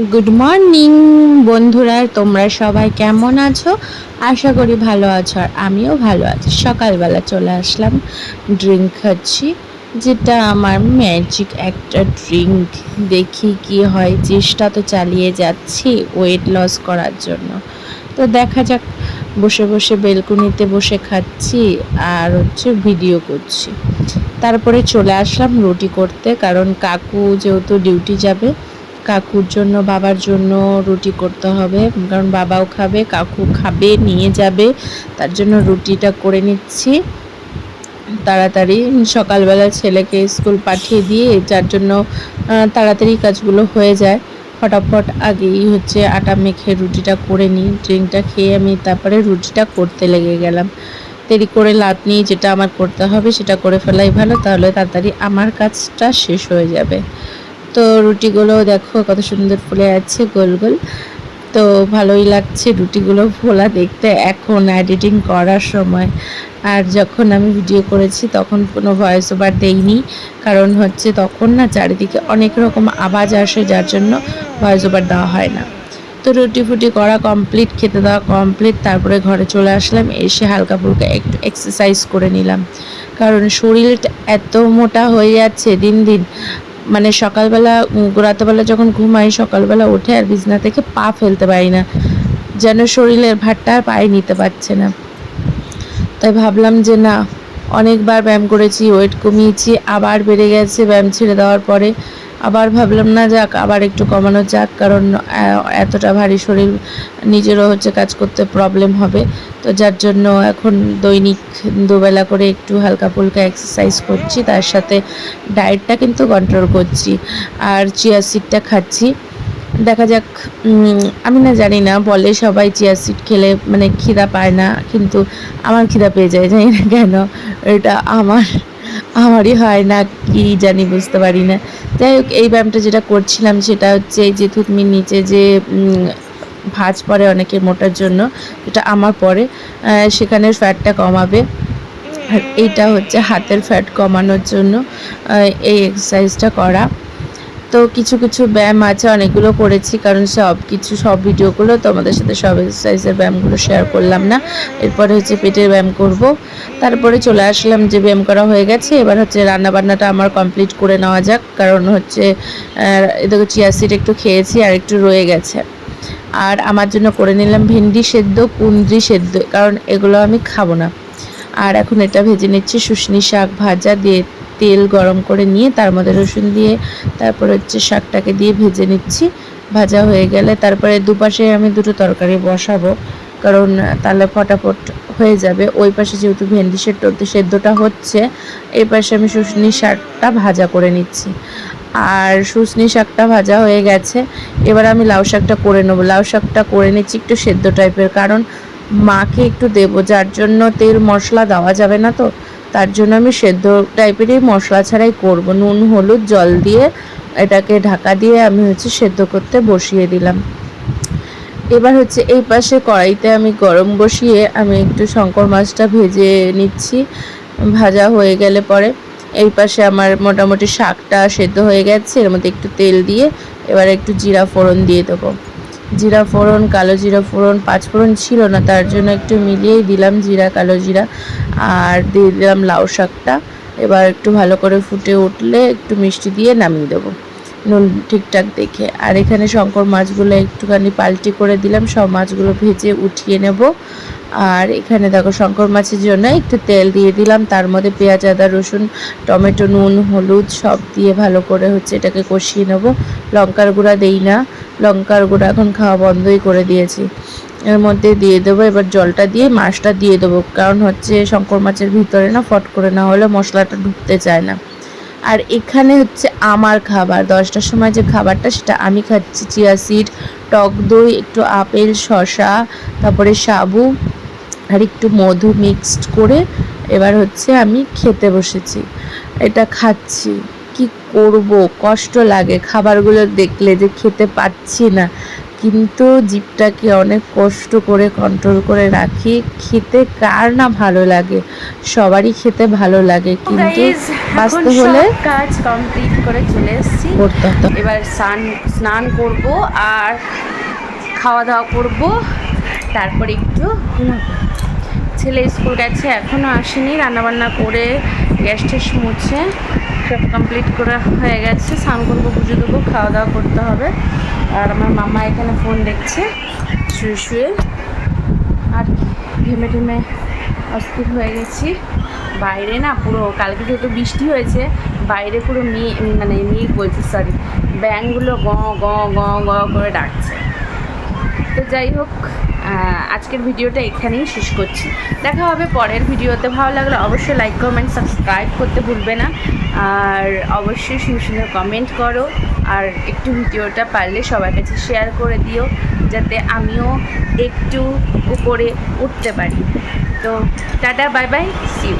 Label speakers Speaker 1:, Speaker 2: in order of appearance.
Speaker 1: Good morning বন্ধুরা, তোমরা সবাই কেমন আছো? আশা করি ভালো আছো, আর আমিও ভালো আছি। সকালবেলা চলে আসলাম, ড্রিঙ্ক খাচ্ছি, যেটা আমার ম্যাজিক একটা ড্রিঙ্ক। দেখি কি হয়, চেষ্টা তো চালিয়ে যাচ্ছি ওয়েট লস করার জন্য। তো দেখা যাক। বসে বসে বেলকুনিতে বসে খাচ্ছি আর ভিডিও করছি। তারপরে চলে আসলাম রুটি করতে, কারণ কাকু যেহেতু ডিউটি যাবে, কাকুর জন্য বাবার জন্য রুটি করতে হবে, কারণ বাবাও খাবে, কাকু খাবে, নিয়ে যাবে। তার জন্য রুটিটা করে নিচ্ছি তাড়াতাড়ি। সকালবেলা ছেলেকে স্কুল পাঠিয়ে দিয়ে, যার জন্য তাড়াতাড়ি কাজগুলো হয়ে যায়। ফটাফট আগেই আটা মেখে রুটিটা করে নিই। ড্রিঙ্কটা খেয়ে আমি তারপরে রুটিটা করতে লেগে গেলাম। দেরি করে লাভ নেই, যেটা আমার করতে হবে সেটা করে ফেলাই ভালো, তাহলে তাড়াতাড়ি আমার কাজটা শেষ হয়ে যাবে। তো রুটিগুলো দেখো কত সুন্দর ফুলে আছে গোল গোল। তো ভালোই লাগছে রুটিগুলো ফোলা দেখতে এখন এডিটিং করার সময়। আর যখন আমি ভিডিও করেছি তখন কোনো ভয়েস ওভার দেইনি, কারণ তখন না চারিদিকে অনেক রকম আওয়াজ আসে, যার জন্য ভয়েস ওভার দেওয়া হয় না। তো রুটি ফুটি করা কমপ্লিট, খেতে দেওয়া কমপ্লিট। তারপরে ঘরে চলে আসলাম, এসে হালকা ফুলকা একটু এক্সারসাইজ করে নিলাম, কারণ শরীরটা এত মোটা হয়ে যাচ্ছে দিন দিন। মানে সকালবেলা রাতেবেলা যখন ঘুমাই, সকালবেলা উঠে আর বিছনা থেকে পা ফেলতে পারি না, যেন শরীরের ভারটা আর পায়ে নিতে পারছে না। তাই ভাবলাম যে না, অনেকবার ব্যায়াম করেছি, ওয়েট কমিয়েছি, আবার বেড়ে গেছে ব্যায়াম ছেড়ে দেওয়ার পরে। আবার ভাবলাম না যাক, আবার একটু কমানো যাক, কারণ এতটা ভারী শরীর নিজেরও কাজ করতে প্রবলেম হবে। তো যার জন্য এখন দৈনিক দুবেলা করে একটু হালকা ফুলকা এক্সারসাইজ করছি, তার সাথে ডায়েটটা কিন্তু কন্ট্রোল করছি, আর চিয়া সিডটা খাচ্ছি। দেখা যাক। আমি না জানি না, বলে সবাই চিয়া সিড খেলে মানে খিদা পায় না, কিন্তু আমার খিদা পেয়ে যায়, জানি না কেন। এটা আমারই হয় না, কি জানি বুঝতে পারি না। যাই হোক, এই ব্যায়ামটা যেটা করছিলাম সেটা এই যে থুতনির নিচে যে ভাঁজ পড়ে অনেকের মোটার জন্য, যেটা আমার পড়ে, সেখানের ফ্যাটটা কমাবে। আর এইটা হাতের ফ্যাট কমানোর জন্য এই এক্সারসাইজটা করা। তো কিছু কিছু ব্যায়াম আছে, অনেকগুলো করেছি, কারণ সব ভিডিওগুলো তোমাদের সাথে সব এক্সারসাইজের ব্যায়ামগুলো শেয়ার করলাম না। এরপরে পেটের ব্যায়াম করব। তারপরে চলে আসলাম, যে ব্যায়াম করা হয়ে গেছে, এবার রান্না বান্নাটা আমার কমপ্লিট করে নেওয়া যাক, কারণ এদিকে চিয়া সিড একটু খেয়েছি আর একটু রয়ে গেছে। আর আমার জন্য করে নিলাম ভেন্ডি সেদ্ধ, কুঁদরি সেদ্ধ, কারণ এগুলো আমি খাবো না। আর এখন এটা ভেজে নিচ্ছি, শুশনি শাক ভাজা দিয়ে তেল গরম করে নিয়ে তার মধ্যে রসুন দিয়ে তারপর শাকটাকে দিয়ে ভেজে নিচ্ছি। ভাজা হয়ে গেলে তারপরে দুপাশে আমি দুটো তরকারি বসাবো, কারণ তাহলে ফটাফট হয়ে যাবে। ওই পাশে যেহেতু ভেন্ডি সেদ্ধটা হচ্ছে, এই পাশে আমি শুশনি শাকটা ভাজা করে নিচ্ছি। আর শুশনি শাকটা ভাজা হয়ে গেছে, এবার আমি লাউ শাকটা করে নেবো। লাউ শাকটা করে নিচ্ছি একটু সেদ্ধ টাইপের, কারণ মাকে একটু দেবো, যার জন্য তেল মশলা দেওয়া যাবে না। তো তার জন্য আমি সেদ্ধ টাইপেরই মশলা ছাড়াই করব। নুন হলুদ জল দিয়ে এটাকে ঢাকা দিয়ে আমি সেদ্ধ করতে বসিয়ে দিলাম। এবার এই পাশে কড়াইতে আমি গরম বসিয়ে আমি একটু শঙ্কর মাছটা ভেজে নিচ্ছি। ভাজা হয়ে গেলে পরে এই পাশে আমার মোটামুটি শাকটা সেদ্ধ হয়ে গেছে, এর মধ্যে একটু তেল দিয়ে এবার একটু জিরা ফোড়ন দিয়ে দেবো। জিরা ফোড়ন, কালো জিরা ফোড়ন, পাঁচ ফোড়ন ছিল না, তার জন্য একটু মিলিয়েই দিলাম জিরা, কালো জিরা, আর দিয়ে দিলাম লাউ শাকটা। এবার একটু ভালো করে ফুটে উঠলে একটু মিষ্টি দিয়ে নামিয়ে দেবো, নুন ঠিকঠাক দেখে। আর এখানে শঙ্কর মাছগুলো একটুখানি পাল্টি করে দিলাম, সব মাছগুলো ভেজে উঠিয়ে নেব। আর এখানে দেখো শঙ্কর মাছের জন্য একটু তেল দিয়ে দিলাম, তার মধ্যে পেঁয়াজ, আদা, রসুন, টমেটো, নুন, হলুদ সব দিয়ে ভালো করে এটাকে কষিয়ে নেব। লঙ্কার গুঁড়া দেই না, লঙ্কার গুঁড়া এখন খাওয়া বন্ধই করে দিয়েছি। এর মধ্যে দিয়ে দেবো, এবার জলটা দিয়ে মাছটা দিয়ে দেবো, কারণ শঙ্কর মাছের ভিতরে না ফট করে না হলে মশলাটা ঢুকতে চায় না। আর এখানে আমার খাবার 10টার সময় যে খাবারটা সেটা আমি খাচ্ছি। চিয়া সিড, টক দই, একটু আপেল, শসা, তারপরে সাবু আর একটু মধু মিক্সড করে এবার আমি খেতে বসেছি। এটা খাচ্ছি, কি করব, কষ্ট লাগে খাবারগুলো দেখলে যে খেতে পাচ্ছি না, কিন্তু জিভটাকে অনেক কষ্ট করে কন্ট্রোল করে রাখি। খেতে কার না ভালো লাগে, সবারই খেতে ভালো লাগে, কিন্তু বাঁচতে হলে
Speaker 2: কাজ কমপ্লিট করে চলে এসেছি।
Speaker 1: করতে হতো।
Speaker 2: এবার স্নান করব আর খাওয়া দাওয়া করব, তারপরে একটু ছেলে স্কুল গেছে, এখনও আসেনি। রান্নাবান্না করে গ্যাস ট্যাস মুছে সব কমপ্লিট করা হয়ে গেছে। স্নান করবো, পুজো দেবো, খাওয়া দাওয়া করতে হবে। আর আমার মামা এখানে ফোন দেখছে শুয়ে শুয়ে। আর ঘেমে টেমে অস্থির হয়ে গেছি। বাইরে না পুরো, কালকে যেহেতু বৃষ্টি হয়েছে, বাইরে পুরো মেঘ বলছি, সরি, ব্যাঙগুলো গ গ গ গ করে ডাকছে। তো যাই হোক, আজকের ভিডিওটা এখানেই শেষ করছি। দেখা হবে পরের ভিডিওতে। ভালো লাগলে অবশ্যই লাইক, কমেন্ট, সাবস্ক্রাইব করতে ভুলবে না। আর অবশ্যই সুন্দর সুন্দর কমেন্ট করো। আর একটু ভিডিওটা পারলে সবার কাছে শেয়ার করে দিও, যাতে আমিও একটু উপরে উঠতে পারি। তো tata, bye bye, see you.